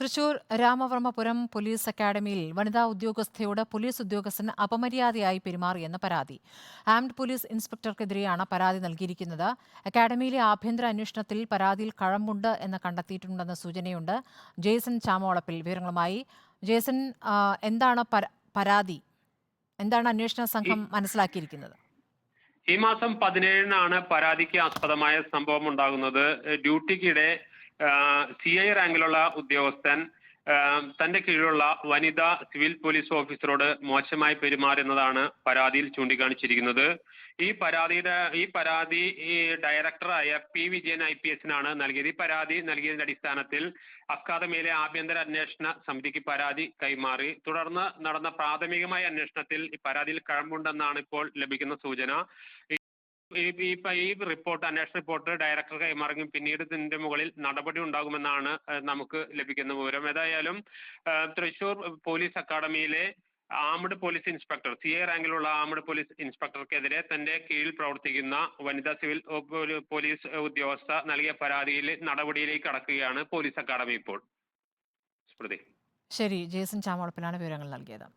Thrissur Ramavarmapuram police അക്കാദമിയിൽ വനിതാ ഉദ്യോഗസ്ഥയോട് police ഉദ്യോഗസ്ഥൻ അപമര്യാദയായി പെരുമാറിയെന്ന് പരാതി. ആംഡ് പോലീസ് ഇൻസ്പെക്ടർക്കെതിരെയാണ് പരാതി നൽകിയിരിക്കുന്നത്. അക്കാദമിയിലെ ആഭ്യന്തര അന്വേഷണത്തിൽ പരാതിയിൽ കഴമ്പുണ്ട് എന്ന് കണ്ടെത്തിയിട്ടുണ്ടെന്ന സൂചനയുണ്ട്. ജേസൺ ചാമോളപ്പിൽ വിവരങ്ങളുമായി. ജേസൺ, എന്താണ് പരാതി? എന്താണ് അന്വേഷണ ഈ സംഘം മനസ്സിലാക്കിയിരിക്കുന്നത്? ഈ മാസം 17-നാണ് പരാതിക്ക് ആസ്പദമായ സംഭവം ഉണ്ടാകുന്നത്. ഡ്യൂട്ടിക്കിടെ CI റാങ്കിലുള്ള ഉദ്യോഗസ്ഥൻ തന്റെ കീഴിലുള്ള വനിതാ സിവിൽ പോലീസ് ഓഫീസറോട് മോശമായി പെരുമാറുന്നതാണ് പരാതിയിൽ ചൂണ്ടിക്കാണിച്ചിരിക്കുന്നത്. ഈ പരാതി ഡയറക്ടറായ P. വിജയൻ IPS-നാണ് നൽകിയത്. ഈ പരാതി നൽകിയതിന്റെ അടിസ്ഥാനത്തിൽ അക്കാദമിയിലെ ആഭ്യന്തര അന്വേഷണ സമിതിക്ക് പരാതി കൈമാറി. തുടർന്ന് നടന്ന പ്രാഥമികമായ അന്വേഷണത്തിൽ ഈ പരാതിയിൽ കഴമ്പുണ്ടെന്നാണ് ഇപ്പോൾ ലഭിക്കുന്ന സൂചന. അന്വേഷണ റിപ്പോർട്ട് ഡയറക്ടർ കൈമാറുകയും പിന്നീട് ഇതിന്റെ മുകളിൽ നടപടി ഉണ്ടാകുമെന്നാണ് നമുക്ക് ലഭിക്കുന്ന വിവരം. ഏതായാലും തൃശൂർ പോലീസ് അക്കാദമിയിലെ ആംഡ് പോലീസ് ഇൻസ്പെക്ടർ, CI റാങ്കിലുള്ള ആംഡ് പോലീസ് ഇൻസ്പെക്ടർക്കെതിരെ തന്റെ കീഴിൽ പ്രവർത്തിക്കുന്ന വനിതാ സിവിൽ പോലീസ് ഉദ്യോഗസ്ഥ നൽകിയ പരാതിയിൽ നടപടിയിലേക്ക് കടക്കുകയാണ് പോലീസ് അക്കാദമി ഇപ്പോൾ. സ്മൃതി. ശരി, ജേസൺ ചാമോളപ്പിലാണ് വിവരങ്ങൾ നൽകിയത്.